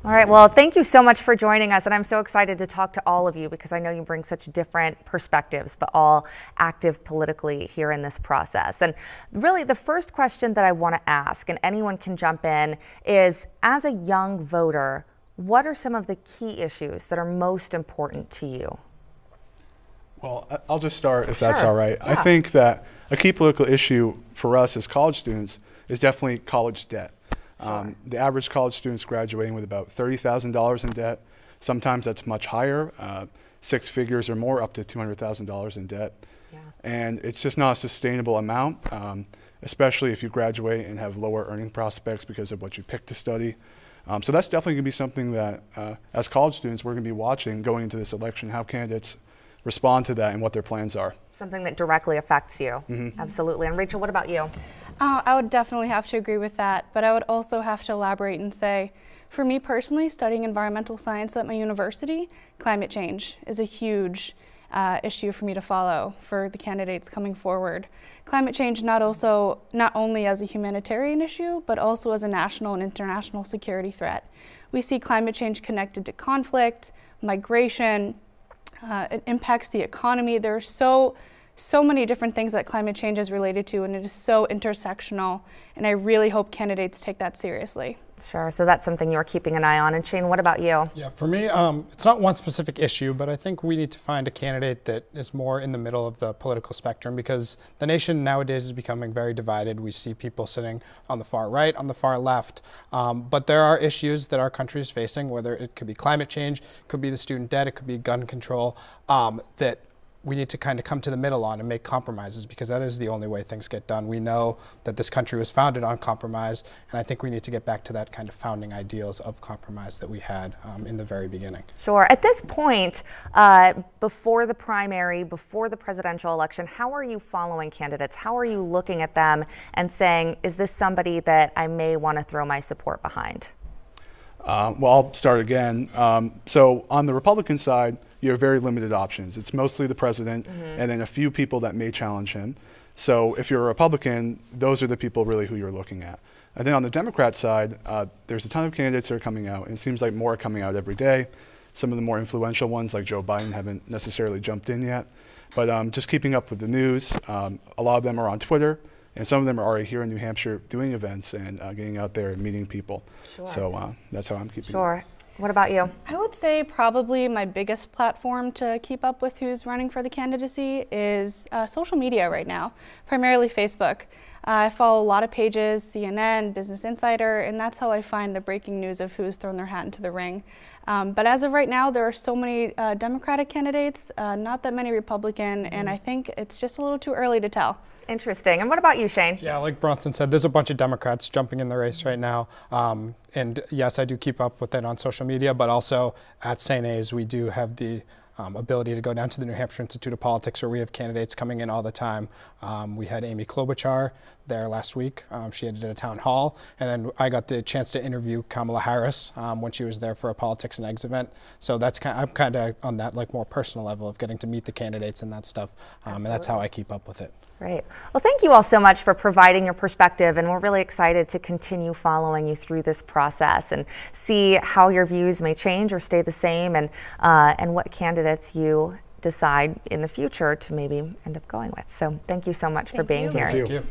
All right, well, thank you so much for joining us, and I'm so excited to talk to all of you because I know you bring such different perspectives, but all active politically here in this process. And really, the first question that I want to ask, and anyone can jump in, is as a young voter, what are some of the key issues that are most important to you? Well, I'll just start if Sure. that's all right. Yeah. I think that a key political issue for us as college students is definitely college debt. Sure. The average college student's graduating with about $30,000 in debt. Sometimes that's much higher, six figures or more, up to $200,000 in debt. Yeah. And it's just not a sustainable amount, especially if you graduate and have lower earning prospects because of what you picked to study. So that's definitely going to be something that, as college students, we're going to be watching going into this election, how candidates respond to that and what their plans are. Something that directly affects you. Mm-hmm. Absolutely. And Rachel, what about you? I would definitely have to agree with that, but I would also have to elaborate and say, for me personally, studying environmental science at my university, climate change is a huge issue for me to follow for the candidates coming forward. Climate change not only as a humanitarian issue, but also as a national and international security threat. We see climate change connected to conflict, migration, it impacts the economy. There are so many different things that climate change is related to, and it is so intersectional, and I really hope candidates take that seriously. Sure, so that's something you're keeping an eye on. And Shane, what about you? Yeah, for me, it's not one specific issue, but I think we need to find a candidate that is more in the middle of the political spectrum, because the nation nowadays is becoming very divided. We see people sitting on the far right, on the far left, but there are issues that our country is facing, whether it could be climate change, it could be the student debt, it could be gun control, that we need to kind of come to the middle on and make compromises, because that is the only way things get done. We know that this country was founded on compromise, and I think we need to get back to that kind of founding ideals of compromise that we had in the very beginning. Sure. At this point, before the primary, before the presidential election, how are you following candidates? How are you looking at them and saying, is this somebody that I may want to throw my support behind? Well, I'll start again. So on the Republican side, you have very limited options. It's mostly the president and then a few people that may challenge him. So if you're a Republican, those are the people really who you're looking at. And then on the Democrat side, there's a ton of candidates that are coming out, and it seems like more are coming out every day. Some of the more influential ones, like Joe Biden, haven't necessarily jumped in yet. But just keeping up with the news, a lot of them are on Twitter, and some of them are already here in New Hampshire doing events and getting out there and meeting people. Sure. So that's how I'm keeping Sure. What about you? I would say probably my biggest platform to keep up with who's running for the candidacy is social media right now, primarily Facebook. I follow a lot of pages, CNN, Business Insider, and that's how I find the breaking news of who's thrown their hat into the ring. But as of right now, there are so many Democratic candidates, not that many Republican, and I think it's just a little too early to tell. Interesting. And what about you, Shane? Yeah, like Bronson said, there's a bunch of Democrats jumping in the race right now. And yes, I do keep up with it on social media, but also at St. A's, we do have the ability to go down to the New Hampshire Institute of Politics, where we have candidates coming in all the time. We had Amy Klobuchar there last week. She had a town hall, and then I got the chance to interview Kamala Harris when she was there for a Politics and Eggs event. So that's I'm kind of on that like more personal level of getting to meet the candidates and that stuff, and that's how I keep up with it. Great. Well, thank you all so much for providing your perspective, and we're really excited to continue following you through this process and see how your views may change or stay the same, and what candidates you decide in the future to maybe end up going with. So thank you so much for being here. Thank you.